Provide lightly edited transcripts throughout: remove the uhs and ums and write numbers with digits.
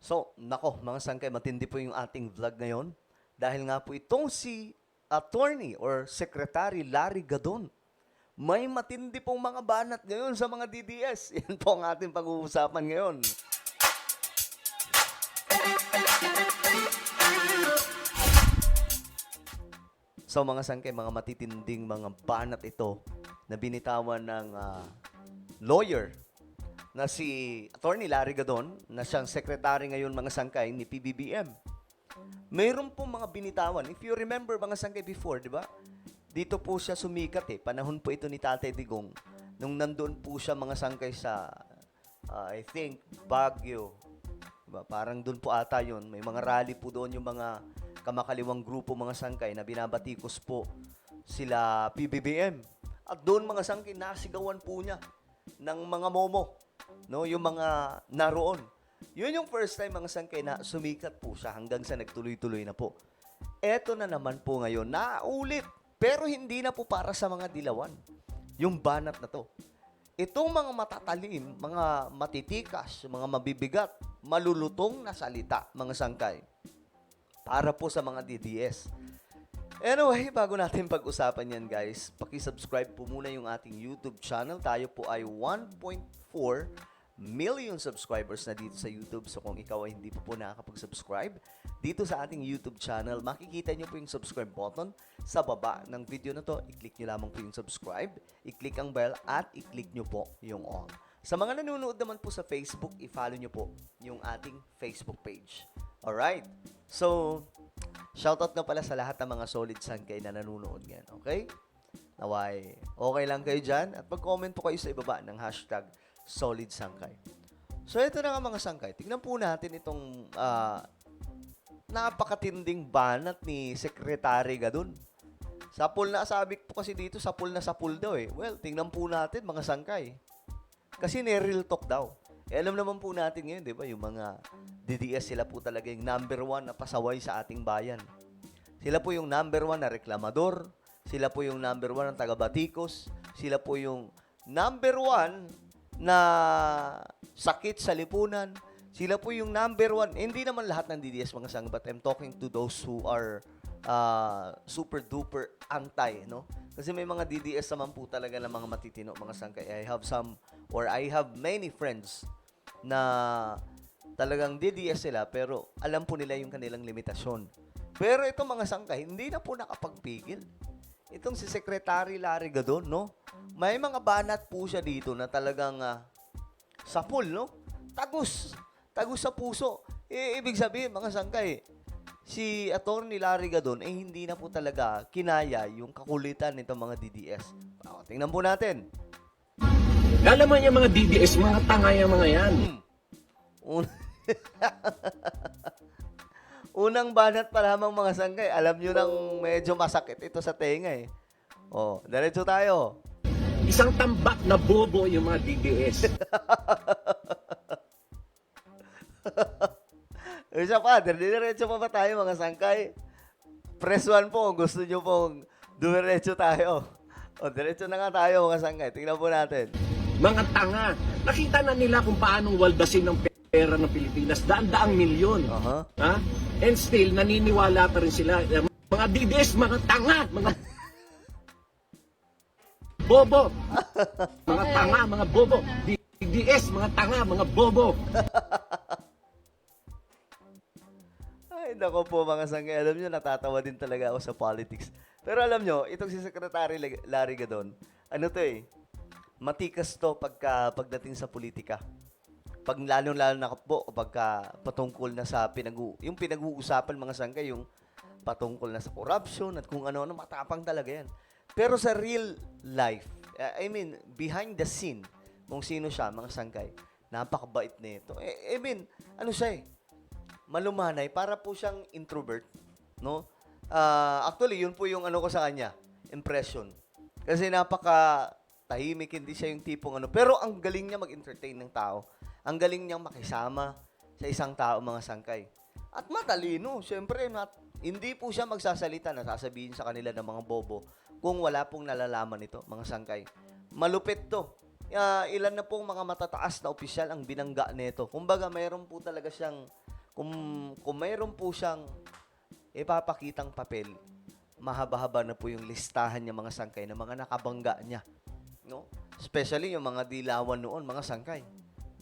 So, nako, mga sangkay, matindi po yung ating vlog ngayon. Dahil nga po itong si Attorney or Secretary Larry Gadon. May matindi pong mga banat ngayon sa mga DDS. Yan po ang ating pag-uusapan ngayon. So mga sangkay, mga matitinding mga banat ito na binitawan ng lawyer na si Attorney Larry Gadon, na siyang secretary ngayon mga sangkay ni PBBM. Mayroon po mga binitawan. If you remember mga sangkay before, di ba? Dito po siya sumikat Panahon po ito ni Tatay Digong. Nung nandoon po siya mga sangkay sa, I think, Baguio. Diba? Parang doon po ata yun. May mga rally po doon yung mga kamakaliwang grupo mga sangkay na binabatikos po sila PBBM. At doon mga sangkay, nasigawan po niya ng mga momo. No? Yung mga naroon. Yun yung first time mga sangkay na sumikat po siya hanggang sa nagtuloy-tuloy na po. Eto na naman po ngayon, naulit. Pero hindi na po para sa mga dilawan. Yung banat na to. Itong mga matatalim, mga matitikas, mga mabibigat, malulutong na salita, mga sangkay. Para po sa mga DDS. Anyway, bago natin pag-usapan yan guys, paki-subscribe po muna yung ating YouTube channel. Tayo po ay 1.4 million subscribers na dito sa YouTube. So kung ikaw ay hindi po nakakapag-subscribe dito sa ating YouTube channel, makikita nyo po yung subscribe button sa baba ng video na to. I-click nyo lamang po yung subscribe, i-click ang bell, at i-click nyo po yung all. Sa mga nanonood naman po sa Facebook, i-follow nyo po yung ating Facebook page. Alright? So, shoutout na pala sa lahat ng mga solid sangkay na nanonood ngayon. Okay? Naway, okay lang kayo dyan? At mag-comment po kayo sa ibaba ng hashtag solid sangkay. So, ito na nga mga sangkay. Tignan po natin itong napakatinding banat ni Secretary Gadon. Sapul na, sabi po kasi dito, sapul na sapul daw Well, tingnan po natin mga sangkay. Kasi ni-real talk daw. Alam naman po natin ngayon, di ba? Yung mga DDS, sila po talaga yung number one na pasaway sa ating bayan. Sila po yung number one na reklamador. Sila po yung number one na taga-batikos. Sila po yung number one na sakit sa lipunan. Sila po yung number one. Hindi naman lahat ng DDS mga sang, but I'm talking to those who are super duper anti, no? Kasi may mga DDS naman po talaga ng mga matitino, mga sangkay. I have many friends na talagang DDS sila, pero alam po nila yung kanilang limitasyon. Pero ito mga sangkay, hindi na po nakapagpigil. Itong si Secretary Larry Gadon, no? May mga banat po siya dito na talagang sapul, no? Tagus sa puso. Ibig sabihin, mga sangkay, si Attorney Larry Gadon hindi na po talaga kinaya yung kakulitan nitong mga DDS. Tingnan po natin. Lalaman niya mga DDS, mga tanga yung mga yan. Unang banat pa lamang mga sangkay, alam nyo nang medyo masakit ito sa tenga diretso tayo. Isang tambak na bobo yung mga DDS. Isa pa, diretso pa ba tayo mga sangkay? Press 1 po, gusto nyo pong dumiretso tayo. Diretso na nga tayo mga sangkay. Tingnan po natin. Mga tanga. Nakita na nila kung paano waldasin ng pera ng Pilipinas. Daan-daang milyon. Ha? And still, naniniwala pa rin sila. Mga DDS, mga tanga. Mga bobo. Mga tanga, mga bobo. DDS, mga tanga, mga bobo. Ay, nako po mga sangkay. Alam nyo, natatawa din talaga ako sa politics. Pero alam nyo, itong si Secretary Larry Gadon, matikas to pagdating sa politika. Pag lalo-lalo na po, pagka patungkol na sa yung pinag-uusapan mga sangkay, yung patungkol na sa corruption at kung ano-ano, matapang talaga yan. Pero sa real life, behind the scene, kung sino siya, mga sangkay, napakabait nito. Ano siya malumanay, para po siyang introvert, no? Actually, yun po yung ano ko sa kanya, impression. Kasi tahimik, hindi siya yung tipong pero ang galing niya mag-entertain ng tao. Ang galing niyang makisama sa isang tao, mga sangkay. At matalino, syempre, hindi po siya magsasalita na sasabihin sa kanila ng mga bobo kung wala pong nalalaman ito, mga sangkay. Malupit to. Ilan na pong mga matataas na opisyal ang binangga nito. Kumbaga, mayroon po talaga siyang kung mayroon po siyang ipapakitang papel, mahaba-haba na po yung listahan niya mga sangkay na mga nakabangga niya. No? Especially yung mga dilawan noon, mga sangkay.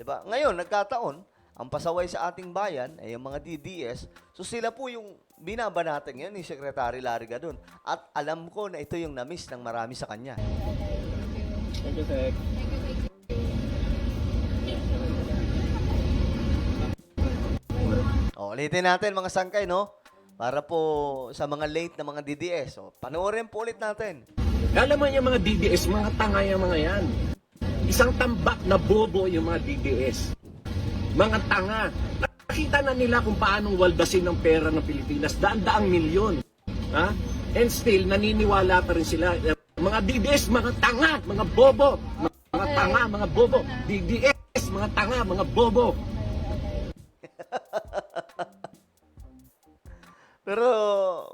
'Di ba? Ngayon, nagkataon, ang pasaway sa ating bayan ay yung mga DDS. So sila po yung binabanatan ngayon ni Secretary Larry Gadon. At alam ko na ito yung na-miss ng marami sa kanya. Thank you, Sec. Ulitin natin mga sangkay, no? Para po sa mga late na mga DDS. So, panoorin po ulit natin. Alam mo yung mga DDS, mga tanga yung mga yan. Isang tambak na bobo yung mga DDS. Mga tanga. Nakita na nila kung paano waldasin ng pera ng Pilipinas. Daan-daang milyon. Ha? And still, naniniwala pa rin sila. Mga DDS, mga tanga, mga bobo. Mga tanga, mga bobo. DDS, mga tanga, mga bobo. Pero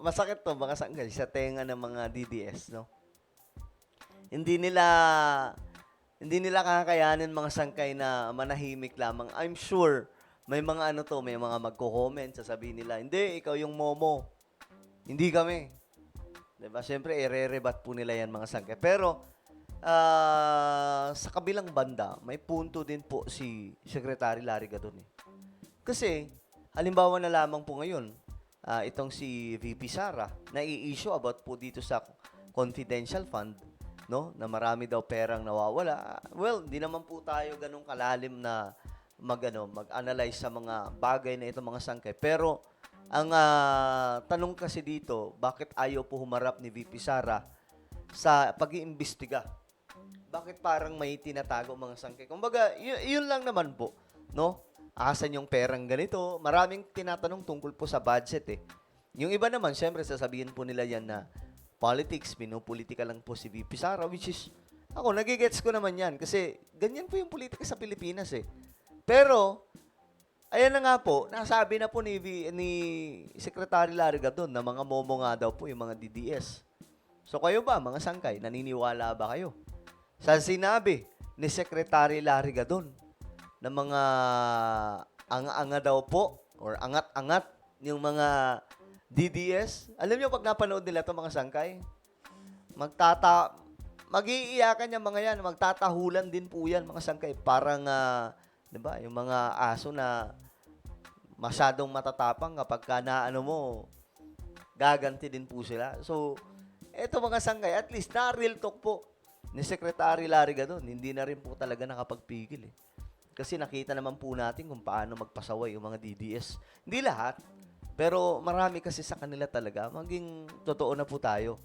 masakit to mga sangkay sa tenga ng mga DDS, no? Hindi nila kakayanin mga sangkay na manahimik lamang. I'm sure may mga may mga magko-comment, sasabihin nila, hindi, ikaw yung momo. Hindi kami. 'Di ba? Siyempre, ire-rebat po nila yan mga sangkay. Pero sa kabilang banda, may punto din po si Secretary Larry Gadon. Kasi, halimbawa na lamang po ngayon, itong si VP Sara, na-i-issue about po dito sa confidential fund, no? Na marami daw perang nawawala. Well, di naman po tayo ganun kalalim na mag-analyze sa mga bagay na ito mga sangkay. Pero ang tanong kasi dito, bakit ayaw po humarap ni VP Sara sa pag-iimbestiga? Bakit parang may tinatago mga sangkay? Kumbaga, yun lang naman po, no? Asan yung perang ganito? Maraming tinatanong tungkol po sa budget eh. Yung iba naman, syempre, sasabihin po nila yan na politics, pinupolitika lang po si VP Sara, which is, ako, nagigets ko naman yan kasi ganyan po yung politika sa Pilipinas eh. Pero, ayan na nga po, nasabi na po ni Secretary Larry Gadon na mga momo nga daw po yung mga DDS. So kayo ba, mga sangkay, naniniwala ba kayo? Sa sinabi ni Secretary Larry Gadon, na mga anga-anga daw po or angat-angat yung mga DDS. Alam niyo pag napanood nila 'to mga sangkay, mag-iiyakan yung mga yan, magtatahulan din po yan mga sangkay. Parang 'di ba, yung mga aso na masyadong matatapang kapag gaganti din po sila. So, eto mga sangkay, at least na real talk po ni Secretary Larry Gadon. Hindi na rin po talaga nakapagpigil eh. Kasi nakita naman po natin kung paano magpasaway yung mga DDS. Hindi lahat, pero marami kasi sa kanila talaga. Maging totoo na po tayo.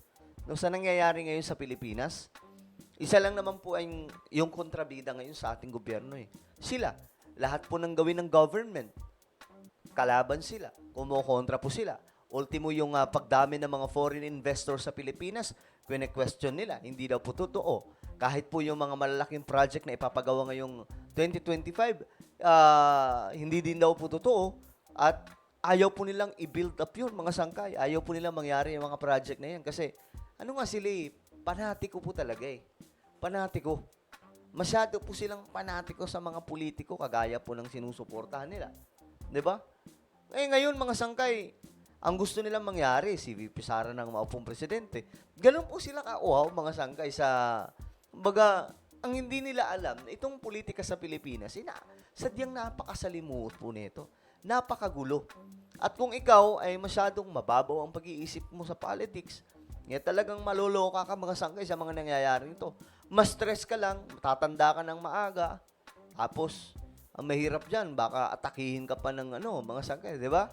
Nung sa nangyayari ngayon sa Pilipinas, isa lang naman po ay yung kontrabida ngayon sa ating gobyerno eh. Sila, lahat po ng gawin ng government, kalaban sila, kumokontra po sila. Ultimo yung pagdami ng mga foreign investors sa Pilipinas, question nila, hindi daw po totoo. Kahit po yung mga malalaking project na ipapagawa ngayong 2025, hindi din daw po totoo. At ayaw po nilang i-build up yun, mga sangkay. Ayaw po nilang mangyari yung mga project na yan. Kasi, sila panatiko po talaga eh. Panatiko. Masyado po silang panatiko sa mga politiko, kagaya po ng sinusuportahan nila. 'Di ba? Ngayon, mga sangkay, ang gusto nilang mangyari, si VP Sara ng maupong presidente. Ganun po sila ka-wow, mga sangkay, ang hindi nila alam, itong politika sa Pilipinas, sadyang napakasalimuot po nito. Napakagulo. At kung ikaw ay masyadong mababaw ang pag-iisip mo sa politics, talagang maloloka ka mga sangkay sa mga nangyayari nito. Mas stress ka lang, tatanda ka ng maaga, tapos, ang mahirap dyan, baka atakihin ka pa ng mga sangkay, di ba?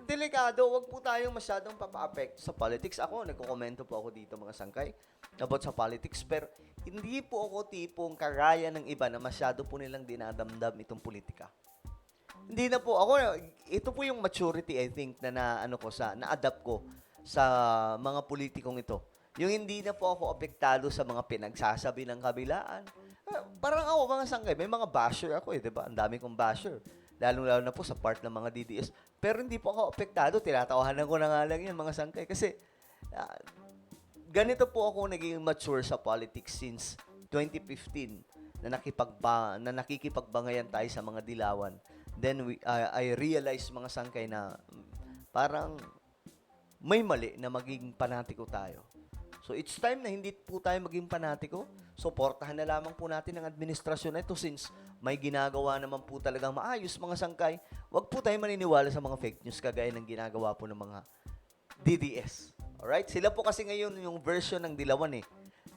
Delikado, wag po tayong masyadong papa-apekto sa politics. Ako, nagko-komento po ako dito mga sangkay about sa politics, pero hindi po ako tipong karaya ng iba na masyado po nilang dinadamdam itong politika. Hindi na po ako, ito po yung maturity I think na-adapt ko sa mga politikong ito. Yung hindi na po ako apektado sa mga pinagsasabi ng kabilaan. Parang ako mga sangkay, may mga basher ako eh, di ba? Ang dami kong basher. Lalo-lalo na po sa part ng mga DDS. Pero hindi po ako apektado. Tinatawanan ko na nga lang yan, mga sangkay. Kasi, ganito po ako naging mature sa politics since 2015 na nakikipagbangayan tayo sa mga dilawan then I realized mga sangkay na parang may mali na maging panatiko tayo. So it's time na hindi po tayo maging panatiko. Suportahan na lamang po natin ang administrasyon na ito since may ginagawa naman po talagang maayos mga sangkay. Huwag po tayo maniniwala sa mga fake news kagaya ng ginagawa po ng mga DDS. Alright? Sila po kasi ngayon yung version ng Dilawan eh.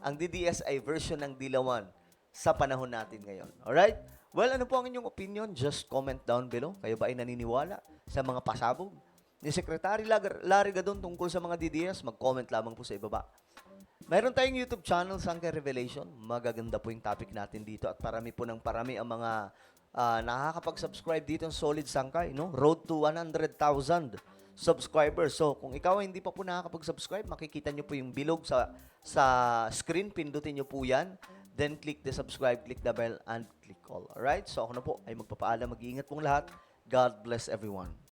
Ang DDS ay version ng Dilawan sa panahon natin ngayon. Alright? Well, ano po ang inyong opinion? Just comment down below. Kayo ba ay naniniwala sa mga pasabog ni Secretary Larry Gadon tungkol sa mga DDS? Mag-comment lamang po sa ibaba. Mayroon tayong YouTube channel, Sangkay Revelation. Magaganda po yung topic natin dito at parami po ng parami ang mga nakakapag-subscribe dito ng Solid Sangkay. No? Road to 100,000 subscribers. So, kung ikaw hindi pa po nakakapag-subscribe, makikita nyo po yung bilog sa screen. Pindutin nyo po yan. Then, click the subscribe, click the bell, and click all. Alright? So, ako na po ay magpapaalam. Mag-iingat pong lahat. God bless everyone.